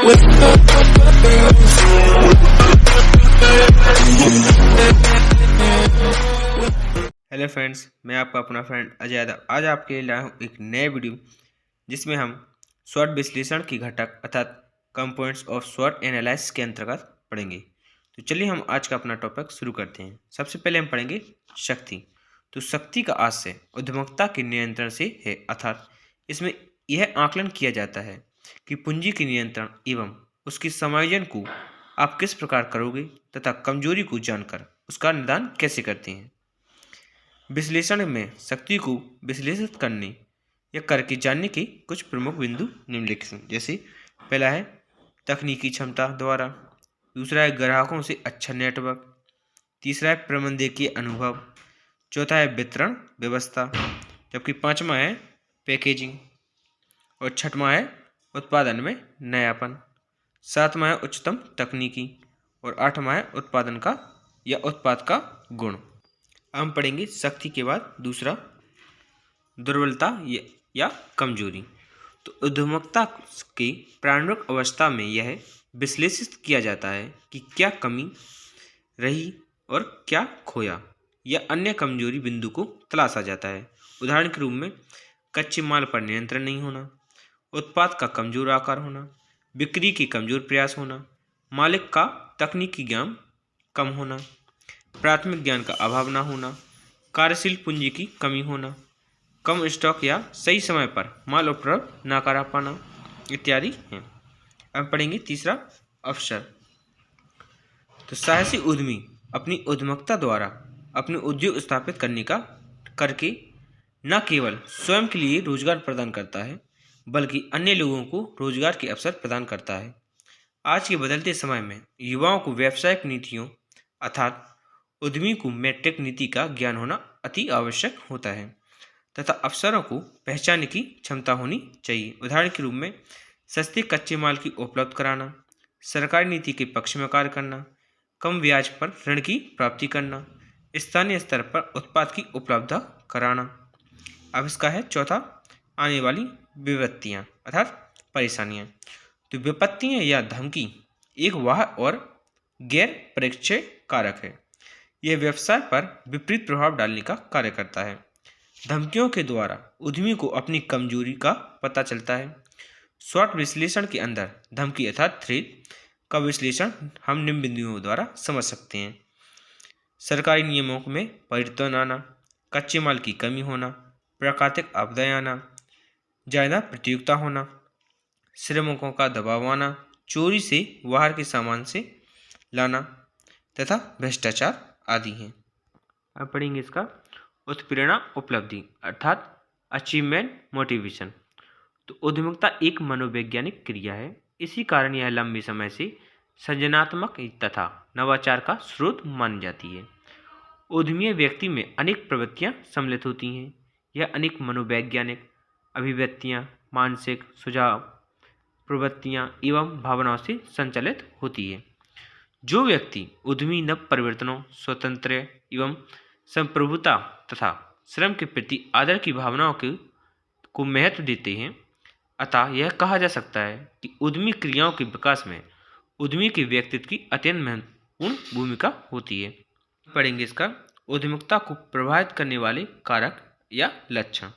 Hello friends, मैं आपका अपना फ्रेंड अजय यादव आज आपके लिए लाया हूँ एक नए वीडियो जिसमें हम स्वॉट विश्लेषण की घटक अर्थात कंपोनेंट्स ऑफ स्वॉट एनालिसिस के अंतर्गत पढ़ेंगे। तो चलिए हम आज का अपना टॉपिक शुरू करते हैं। सबसे पहले हम पढ़ेंगे शक्ति। तो शक्ति का आशय उद्यमता के नियंत्रण से है, अर्थात इसमें यह आकलन किया जाता है कि पूंजी के नियंत्रण एवं उसकी समायोजन को आप किस प्रकार करोगे तथा कमजोरी को जानकर उसका निदान कैसे करते हैं। विश्लेषण में शक्ति को विश्लेषित करने या करके जानने के कुछ प्रमुख बिंदु निम्नलिखित हैं। जैसे पहला है तकनीकी क्षमता द्वारा, दूसरा है ग्राहकों से अच्छा नेटवर्क, तीसरा है प्रबंधकीय अनुभव, चौथा है वितरण व्यवस्था, जबकि पांचवा है पैकेजिंग और छठवां है उत्पादन में नयापन, सातवां है उच्चतम तकनीकी और आठवां है उत्पादन का या उत्पाद का गुण। हम पढ़ेंगे शक्ति के बाद दूसरा दुर्बलता या कमजोरी। तो उद्यमता की प्रारंभिक अवस्था में यह विश्लेषित किया जाता है कि क्या कमी रही और क्या खोया या अन्य कमजोरी बिंदु को तलाशा जाता है। उदाहरण के रूप में कच्चे माल पर नियंत्रण नहीं होना, उत्पाद का कमजोर आकार होना, बिक्री की कमजोर प्रयास होना, मालिक का तकनीकी ज्ञान कम होना, प्राथमिक ज्ञान का अभाव न होना, कार्यशील पूंजी की कमी होना, कम स्टॉक या सही समय पर माल उपलब्ध न करा पाना इत्यादि हैं। अब पढ़ेंगे तीसरा अवसर। तो साहसी उद्यमी अपनी उद्यमता द्वारा अपने उद्योग स्थापित करके न केवल स्वयं के लिए रोजगार प्रदान करता है बल्कि अन्य लोगों को रोजगार के अवसर प्रदान करता है। आज के बदलते समय में युवाओं को व्यावसायिक नीतियों अर्थात उद्यमी को मैट्रिक नीति का ज्ञान होना अति आवश्यक होता है तथा अवसरों को पहचानने की क्षमता होनी चाहिए। उदाहरण के रूप में सस्ते कच्चे माल की उपलब्ध कराना, सरकारी नीति के पक्ष में कार्य करना, कम ब्याज पर ऋण की प्राप्ति करना, स्थानीय स्तर पर उत्पाद की उपलब्धता कराना। अब इसका है चौथा आने वाली विपत्तियाँ अर्थात परेशानियाँ। तो विपत्तियाँ या धमकी एक वाह और गैर परीक्षय कारक है। यह व्यवसाय पर विपरीत प्रभाव डालने का कार्य करता है। धमकियों के द्वारा उद्यमी को अपनी कमजोरी का पता चलता है। स्वॉट विश्लेषण के अंदर धमकी अर्थात थ्रेट का विश्लेषण हम निम्न बिंदुओं द्वारा समझ सकते हैं। सरकारी नियमों में परिवर्तन आना, कच्चे माल की कमी होना, प्राकृतिक आपदाएं आना, ज़्यादा प्रतियोगिता होना, श्रमिकों का दबाव आना, चोरी से बाहर के सामान से लाना तथा भ्रष्टाचार आदि हैं। अब पढ़ेंगे इसका उत्प्रेरणा उपलब्धि अर्थात अचीवमेंट मोटिवेशन। तो उद्यमिता एक मनोवैज्ञानिक क्रिया है। इसी कारण यह लंबे समय से सृजनात्मक तथा नवाचार का स्रोत मानी जाती है। उद्यमी व्यक्ति में अनेक प्रवृत्तियां सम्मिलित होती हैं। यह अनेक मनोवैज्ञानिक अभिव्यक्तियां, मानसिक सुझाव, प्रवृत्तियां एवं भावनाओं से संचालित होती है। जो व्यक्ति उद्यमी नव परिवर्तनों, स्वतंत्र एवं संप्रभुता तथा श्रम के प्रति आदर की भावनाओं को महत्व देते हैं, अतः यह कहा जा सकता है कि उद्यमी क्रियाओं के विकास में उद्यमी के व्यक्तित्व की अत्यंत महत्वपूर्ण भूमिका होती है। पढ़ेंगे इसका उद्यमिता को प्रभावित करने वाले कारक या लक्षण।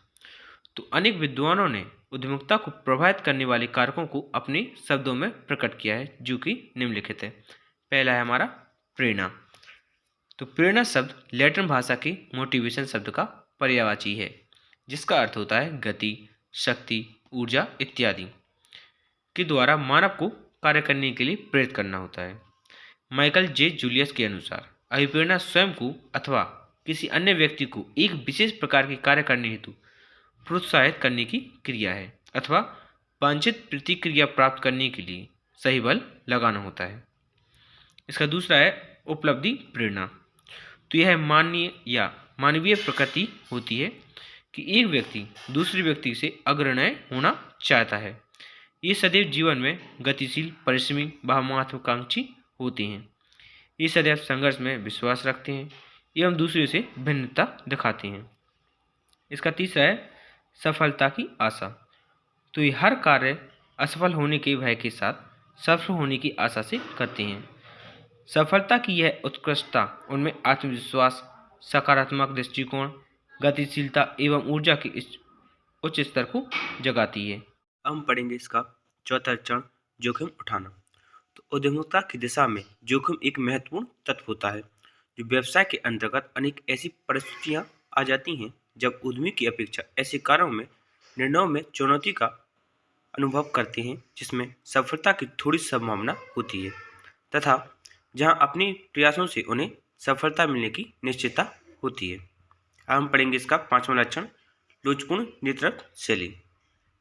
तो अनेक विद्वानों ने उद्यमिता को प्रभावित करने वाले कारकों को अपने शब्दों में प्रकट किया है, जो कि निम्नलिखित है। पहला है हमारा प्रेरणा। तो प्रेरणा शब्द लैटिन भाषा के मोटिवेशन शब्द का पर्यायवाची है, जिसका अर्थ होता है गति, शक्ति, ऊर्जा इत्यादि के द्वारा मानव को कार्य करने के लिए प्रेरित करना होता है। माइकल जे जूलियस के अनुसार अभिप्रेरणा स्वयं को अथवा किसी अन्य व्यक्ति को एक विशेष प्रकार के कार्य करने हेतु प्रोत्साहित करने की क्रिया है अथवा वांछित प्रतिक्रिया प्राप्त करने के लिए सही बल लगाना होता है। इसका दूसरा है उपलब्धि प्रेरणा। तो यह मानवीय प्रकृति होती है कि एक व्यक्ति दूसरे व्यक्ति से अग्रणी होना चाहता है। ये सदैव जीवन में गतिशील, परिश्रमी व महत्वाकांक्षी होते हैं। ये सदैव संघर्ष में विश्वास रखते हैं एवं दूसरे से भिन्नता दिखाते हैं। इसका तीसरा है सफलता की आशा। तो ये हर कार्य असफल होने के भय के साथ सफल होने की आशा से करते हैं। सफलता की यह उत्कृष्टता उनमें आत्मविश्वास, सकारात्मक दृष्टिकोण, गतिशीलता एवं ऊर्जा के इस उच्च स्तर को जगाती है। हम पढ़ेंगे इसका चौथा चरण, जोखिम उठाना। तो उद्यमिता की दिशा में जोखिम एक महत्वपूर्ण तत्व होता है, जो व्यवसाय के अंतर्गत अनेक ऐसी परिस्थितियां आ जाती हैं जब उद्यमी की अपेक्षा ऐसे कार्यों में निर्णयों में चुनौती का अनुभव करते हैं जिसमें सफलता की थोड़ी संभावना होती है तथा जहां अपने प्रयासों से उन्हें सफलता मिलने की निश्चितता होती है। अब हम पढ़ेंगे इसका पांचवा लक्षण, लोचपूर्ण नेतृत्व शैली।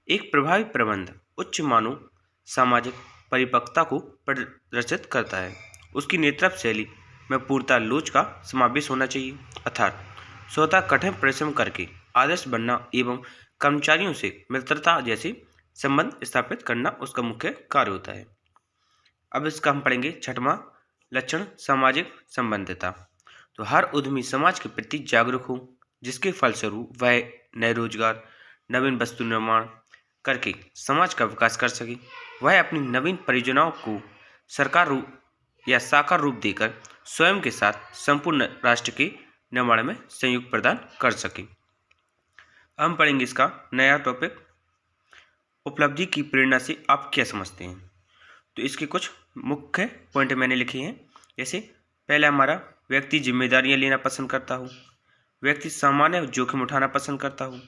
एक प्रभावी प्रबंधक उच्च मानव सामाजिक परिपक्वता को प्रदर्शित करता है। उसकी नेतृत्व शैली में पूर्णतः लोच का समावेश होना चाहिए, अर्थात स्वतः कठिन परिश्रम करके आदर्श बनना एवं कर्मचारियों से मित्रता जैसे संबंध स्थापित करना उसका मुख्य कार्य होता है। अब इसका हम पढ़ेंगे छठवां लक्षण, सामाजिक संबंधिता। तो हर उद्यमी समाज के प्रति जागरूक हो, जिसके फलस्वरूप वह नए रोजगार, नवीन वस्तु निर्माण करके समाज का विकास कर सके। वह अपनी नवीन परियोजनाओं को सरकार रूप या साकार रूप देकर स्वयं के साथ संपूर्ण राष्ट्र के निर्माण में सहयोग प्रदान कर सके। हम पढ़ेंगे इसका नया टॉपिक, उपलब्धि की प्रेरणा से आप क्या समझते हैं। तो इसके कुछ मुख्य पॉइंट मैंने लिखे हैं। जैसे पहला हमारा, व्यक्ति जिम्मेदारियां लेना पसंद करता हो, व्यक्ति सामान्य जोखिम उठाना पसंद करता हो,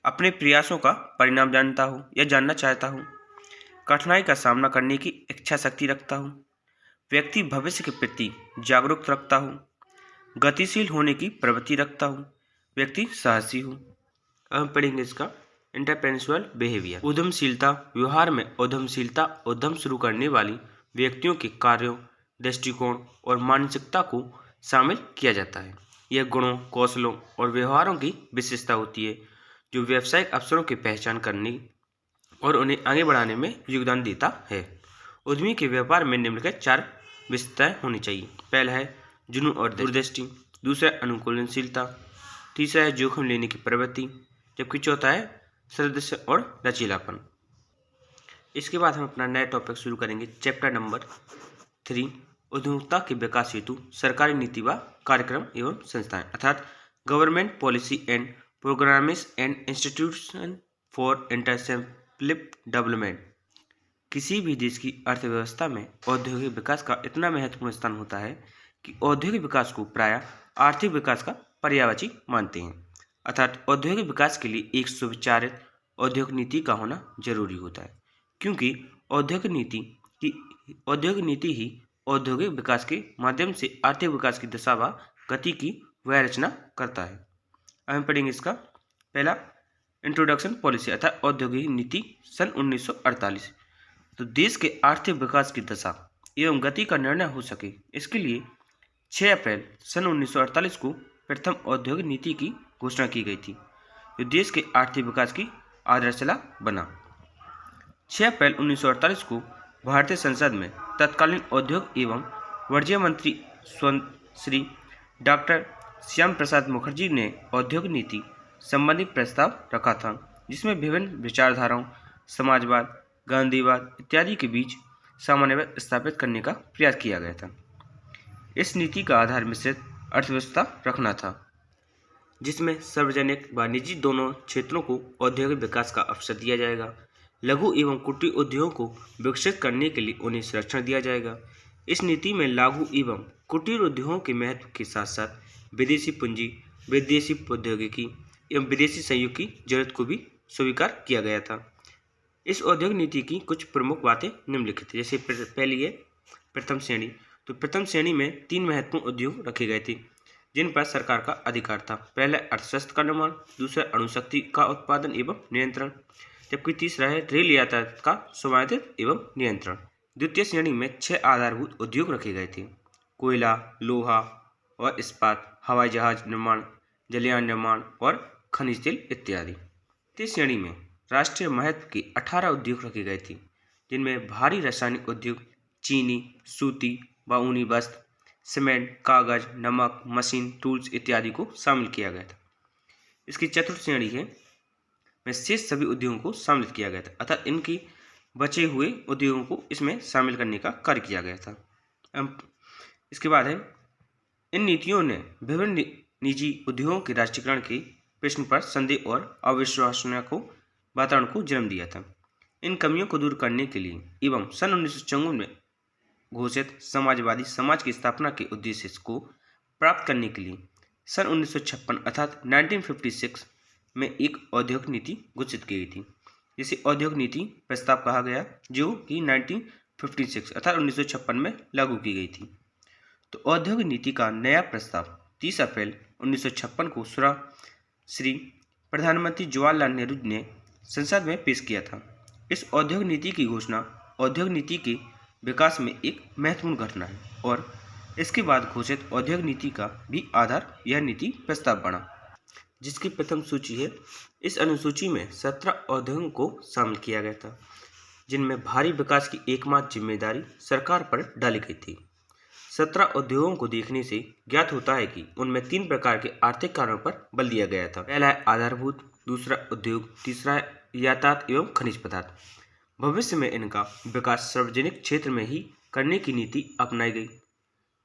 अपने प्रयासों का परिणाम जानता हो या जानना चाहता हो, कठिनाई का सामना करने की इच्छा शक्ति रखता हो, व्यक्ति भविष्य के प्रति जागरूक रखता हो, गतिशील होने की प्रवृत्ति रखता हो, व्यक्ति साहसी हो। अब हम पढ़ेंगे इसका एंटरप्रेन्योरियल बिहेवियर। उद्यमशीलता व्यवहार में उद्यमशीलता उद्यम शुरू करने वाली व्यक्तियों के कार्यों, दृष्टिकोण और मानसिकता को शामिल किया जाता है। यह गुणों, कौशलों और व्यवहारों की विशेषता होती है जो व्यावसायिक अवसरों की पहचान करने और उन्हें आगे बढ़ाने में योगदान देता है। उद्यमी के व्यापार में निम्नलिखित 4 विशेषताएं होनी चाहिए। पहला है जुनून और दूरदृष्टि, दूसरा अनुकूलनशीलता, तीसरा है जोखिम लेने की प्रवृत्ति, जबकि चौथा है सदस्य और लचीलापन। इसके बाद हम अपना नया टॉपिक शुरू करेंगे, चैप्टर नंबर 3, उद्यमिता के विकास हेतु सरकारी नीति व कार्यक्रम एवं संस्थाएं, अर्थात government policy and programmes and institution for entrepreneurship development. किसी भी देश की अर्थव्यवस्था में औद्योगिक विकास का इतना महत्वपूर्ण स्थान होता है कि औद्योगिक विकास को प्रायः आर्थिक विकास का पर्यायवाची मानते हैं, अर्थात औद्योगिक विकास के लिए एक सुविचारित औद्योगिक नीति का होना जरूरी होता है, क्योंकि औद्योगिक नीति ही औद्योगिक विकास के माध्यम से आर्थिक विकास की दिशा व गति की वह रचना करता है। अब हम पढ़ेंगे इसका पहला, इंट्रोडक्शन पॉलिसी अर्थात औद्योगिक नीति सन 1948। तो देश के आर्थिक विकास की दशा एवं गति का निर्णय हो सके, इसके लिए 6 अप्रैल सन 1948 को प्रथम औद्योगिक नीति की घोषणा की गई थी, जो देश के आर्थिक विकास की आधारशिला बना। 6 अप्रैल 1948 को भारतीय संसद में तत्कालीन उद्योग एवं वाणिज्य मंत्री श्री डॉक्टर श्याम प्रसाद मुखर्जी ने औद्योगिक नीति संबंधी प्रस्ताव रखा था, जिसमें विभिन्न विचारधाराओं, समाजवाद, गांधीवाद इत्यादि के बीच सामन्वय स्थापित करने का प्रयास किया गया था। इस नीति का आधार मिश्रित अर्थव्यवस्था रखना था, जिसमें सार्वजनिक व निजी दोनों क्षेत्रों को औद्योगिक विकास का अवसर दिया जाएगा। लघु एवं कुटीर उद्योगों को विकसित करने के लिए उन्हें संरक्षण दिया जाएगा। इस नीति में लघु एवं कुटीर उद्योगों के महत्व के साथ साथ विदेशी पूंजी, विदेशी प्रौद्योगिकी एवं विदेशी सहयोग की जरूरत को भी स्वीकार किया गया था। इस औद्योगिक नीति की कुछ प्रमुख बातें निम्नलिखित है। जैसे पहली है प्रथम श्रेणी। तो प्रथम श्रेणी में 3 महत्वपूर्ण उद्योग रखे गए थे जिन पर सरकार का अधिकार था। पहला अर्थशास्त्र का निर्माण, दूसरा अणुशक्ति का उत्पादन एवं नियंत्रण, जबकि तीसरा है रेल यातायात का स्वायत्त एवं नियंत्रण। द्वितीय श्रेणी में 6 आधारभूत उद्योग रखे गए थे, कोयला, लोहा और इस्पात, हवाई जहाज निर्माण, जलयान निर्माण और खनिज तेल इत्यादि। तृतीय श्रेणी में राष्ट्रीय महत्व के 18 उद्योग रखे गए थे, जिनमें भारी रासायनिक उद्योग, चीनी, सूती व ऊनी वस्त्र, सीमेंट, कागज, नमक, मशीन, टूल्स इत्यादि को शामिल किया गया था। इसकी चतुर्थ श्रेणी है में शेष सभी उद्योगों को सम्मिलित किया गया था, अर्थात इनकी बचे हुए उद्योगों को इसमें शामिल करने का कार्य किया गया था। इसके बाद है, इन नीतियों ने विभिन्न निजी उद्योगों के राष्ट्रीयकरण के प्रश्न पर संदेह और अविश्वसनीय वातावरण को जन्म दिया था। इन कमियों को दूर करने के लिए एवं सन 1954 में घोषित समाजवादी समाज की स्थापना के उद्देश्य को प्राप्त करने के लिए सन 1956 अर्थात 1956 में एक औद्योगिक नीति घोषित की गई थी, जिसे औद्योगिक नीति प्रस्ताव कहा गया, जो कि 1956 अर्थात 1956 में लागू की गई थी। तो औद्योगिक नीति का नया प्रस्ताव 30 अप्रैल 1956 को श्री प्रधानमंत्री जवाहरलाल नेहरू ने संसद में पेश किया था। इस औद्योगिक नीति की घोषणा औद्योगिक नीति के विकास में एक महत्वपूर्ण घटना है और इसके बाद घोषित औद्योगिक नीति का भी आधार यह नीति प्रस्ताव बना, जिसकी प्रथम सूची है। इस अनुसूची में 17 औद्योगों को शामिल किया गया था, जिनमें भारी विकास की एकमात्र जिम्मेदारी सरकार पर डाली गई थी। 17 उद्योगों को देखने से ज्ञात होता है कि उनमें 3 प्रकार के आर्थिक कारणों पर बल दिया गया था। पहला है आधारभूत, दूसरा उद्योग, तीसरा है यातायात एवं खनिज पदार्थ। भविष्य में इनका विकास सार्वजनिक क्षेत्र में ही करने की नीति अपनाई गई।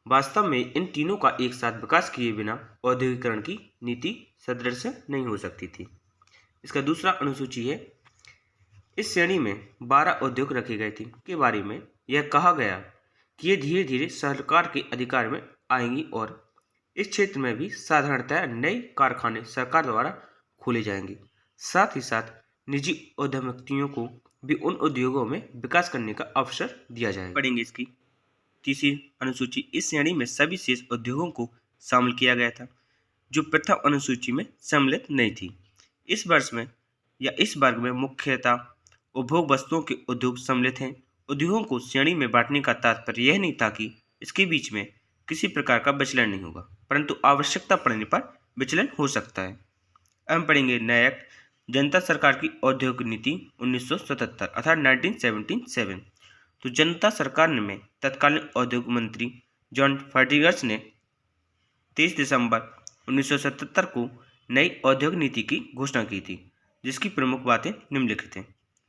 वास्तव में इन तीनों का एक साथ विकास किए बिना औद्योगिकरण की नीति सदृश नहीं हो सकती थी। इसका दूसरा अनुसूची है। इस श्रेणी में 12 उद्योग रखे गए थे, के बारे में यह कहा गया कि ये धीरे धीरे सरकार के अधिकार में आएंगी और इस क्षेत्र में भी साधारणतः नए कारखाने सरकार द्वारा खोले जाएंगे। साथ ही साथ निजी उद्यमियों को भी उन उद्योगों में विकास करने का अवसर दिया जाएगा। पढ़ेंगे इसकी तीसरी अनुसूची। इस श्रेणी में सभी शेष उद्योगों को शामिल किया गया था जो प्रथम अनुसूची में सम्मिलित नहीं थी। इस वर्ग में मुख्यतः उपभोग वस्तुओं के उद्योग सम्मिलित हैं। उद्योगों को श्रेणी में बांटने का तात्पर्य यह नहीं था कि इसके बीच में किसी प्रकार का विचलन नहीं होगा, परंतु आवश्यकता पड़ने पर विचलन हो सकता है। हम पढ़ेंगे नया एक्ट, जनता सरकार की औद्योगिक नीति 1977 अर्थात 1977। तो जनता सरकार में तत्कालीन औद्योगिक मंत्री जॉन फर्टिगस ने 23 दिसंबर 1977 को नई औद्योगिक नीति की घोषणा की थी, जिसकी प्रमुख बातें निम्नलिखित हैं।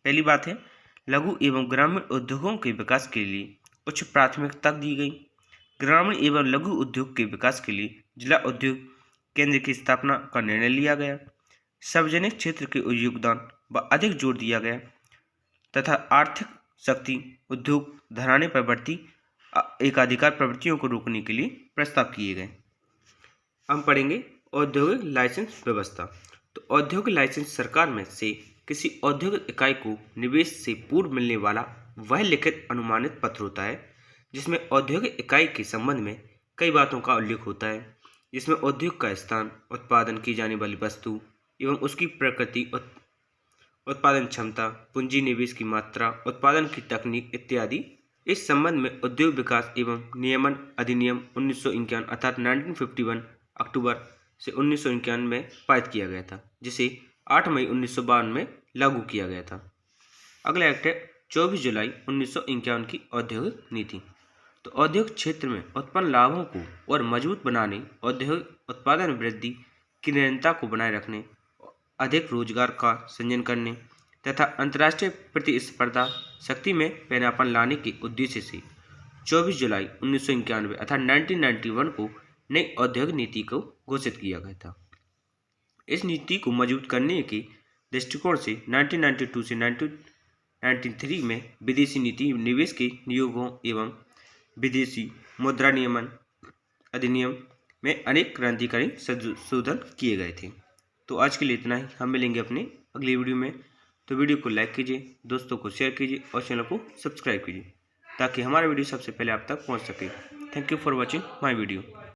पहली बात है, लघु एवं ग्रामीण उद्योगों के विकास के लिए उच्च प्राथमिकता दी गई। ग्रामीण एवं लघु उद्योग के विकास के लिए जिला उद्योग केंद्र की स्थापना का निर्णय लिया गया। सार्वजनिक क्षेत्र के योगदान पर अधिक जोर दिया गया तथा आर्थिक शक्ति उद्योग घराने पर बढ़ती एकाधिकार प्रवृत्तियों को रोकने के लिए प्रस्ताव किए गए। हम पढ़ेंगे औद्योगिक लाइसेंस व्यवस्था। तो औद्योगिक लाइसेंस सरकार में से किसी औद्योगिक इकाई को निवेश से पूर्व मिलने वाला वह लिखित अनुमानित पत्र होता है जिसमें औद्योगिक इकाई के संबंध में कई बातों का उल्लेख होता है, जिसमें उद्योग का स्थान, उत्पादन की जाने वाली वस्तु एवं उसकी प्रकृति, उत्पादन क्षमता, पूंजी निवेश की मात्रा, उत्पादन की तकनीक इत्यादि। इस संबंध में उद्योग विकास एवं नियमन अधिनियम 1951 अर्थात 1951 अक्टूबर से 1951 में पारित किया गया था, जिसे 8 मई 1952 में लागू किया गया था। अगला एक्ट है 24 जुलाई 1951 की औद्योगिक नीति। तो औद्योगिक क्षेत्र में उत्पन्न लाभों को और मजबूत बनाने, औद्योगिक उत्पादन वृद्धि की निरंतरता को बनाए रखने, अधिक रोजगार का सृजन करने तथा अंतर्राष्ट्रीय प्रतिस्पर्धा शक्ति में पैनापन लाने के उद्देश्य से 24 जुलाई 1991 अर्थात 1991 को नई औद्योगिक नीति को घोषित किया गया था। इस नीति को मजबूत करने के दृष्टिकोण से 1992 से 1993 में विदेशी नीति निवेश के नियोगों एवं विदेशी मुद्रा नियमन अधिनियम में अनेक क्रांतिकारी संशोधन किए गए थे। तो आज के लिए इतना ही। हम मिलेंगे अपने अगली वीडियो में। तो वीडियो को लाइक कीजिए, दोस्तों को शेयर कीजिए और चैनल को सब्सक्राइब कीजिए ताकि हमारा वीडियो सबसे पहले आप तक पहुंच सके। Thank you for watching my video.